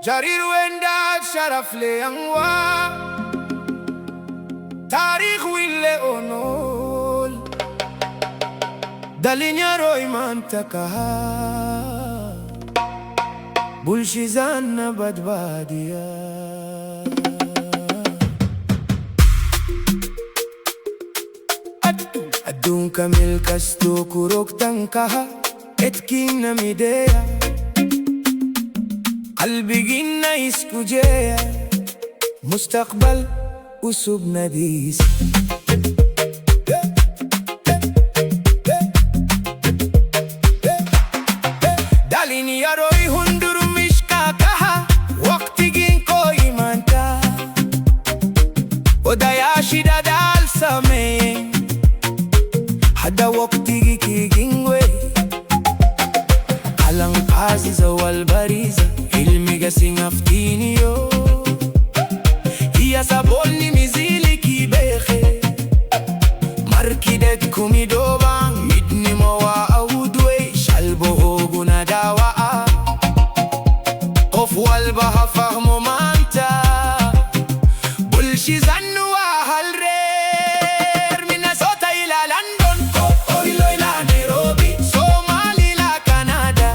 Jareer Weyn daad sharaf le angwa Tarikh wille onol Dalin Yaro mantakaha Bulshizana badbadiya Adun kamil kasto kurok tangkaha Etkin na midea قلبي جينا يسكجيا مستقبل وسوب نديس دالين يارو يهندر مشكاكها وقت جين كوي مانتا وداياشي دال سامي حدا وقت جي جينوي علم عزيزة والبريزة Ilmiga singaftiniyo Iya saboni mizili kibehe Markidet kumidoba Midni mawa awudwe Shalbo hogu na dawa Of walba hafahmo manta Bulshizanu wa halrer Minnesota ila London Ohilo ila Nairobi Somali la Canada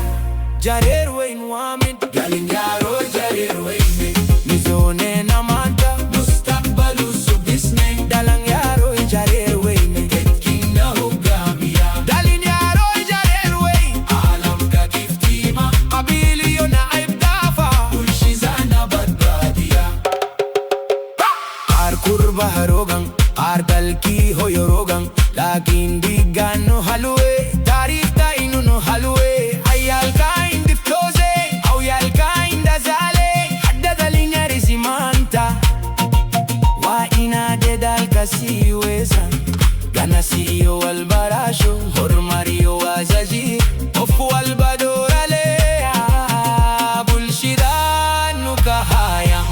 Jareer Weyn wamin Dalin Yaro Jareer Weyn Mizone na manta Mustaqbalu subisne Dalin Yaro Jareer Weyn Ketkin na hugamia Dalin Yaro Jareer Weyn Alam ka kiftima Qabili yo na ibdafa Bulshizana badbadiya Ar kurba harogang Ar dalki hoyorogang Lakin digan no halwe Tarikh ta inu no halwe Ayal ka siweza Gana siyo albarasho Hormario wazaji Ofu albadoralea Bulshidanu kahaya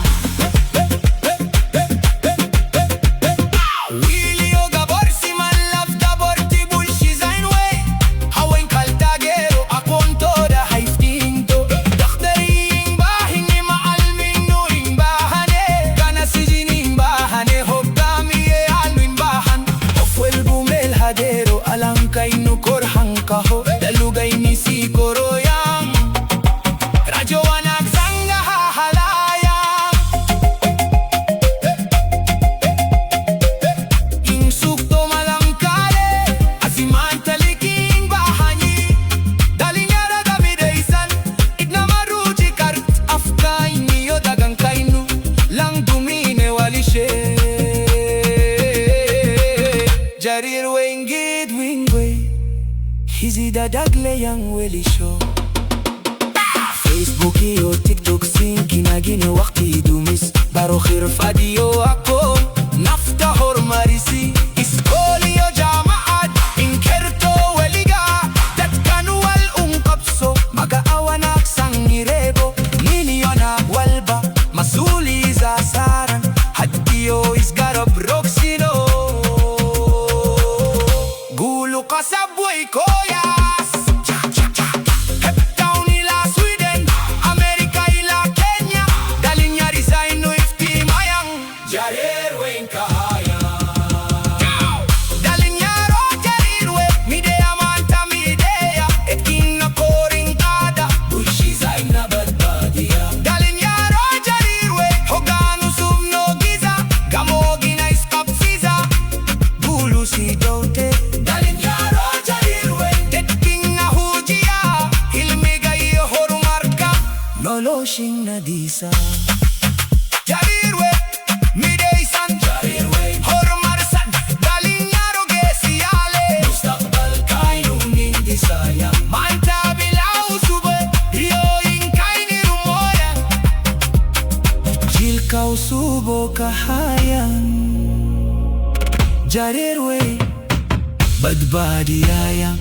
Wili yoga borsi malaf da borti bulshizain we Hawen kaltagero akontoda haiftinto Dakhtari imbahin ima alminu imbahane Gana sijini imbahane alam kainu korhang kaho dalugay ni si koroyang radyo anak sangga hahalayang insukto malangkale asiman taliking bahanyi Dalin Yaro damidaysan igna maruji kart afkay niyo dagang kainu lang dumine walishe Jareer Weyn Hizi dadagle yang weli show Facebook iyo TikTok sinki nagine wakti dumis Baro khirfadi yo ako Nafta hormarisi Iskoli yo jamaat Inkerto weliga Datkanu wal ungkapso Mag-aawanak sang nirebo Nini yona walba Masuli za saran Haddi yo isgarab roksino Gulo ka sa buhay ko Jareer Weyn kahaya Dalin Yaro Jareer Weyn Midea manta midea Etkin na koring kada Bulshizay na badbadiya Dalin Yaro Jareer Weyn Hoganu sumno giza Gamogi na iskapsiza Bulu si dote Dalin Yaro Jareer Weyn Etkin na hujiya Ilmiga iyo horumarka Noloshing na disa Jareer Weyn Midaysan Jareer Weyn Hormarsan Dalin Yaro gesiyale Mustaqbal kainu nindisaya Manta bilaw sube Yoing kaini rumoya Jilkaw subo kahayan Jareer Weyn badbadiyaya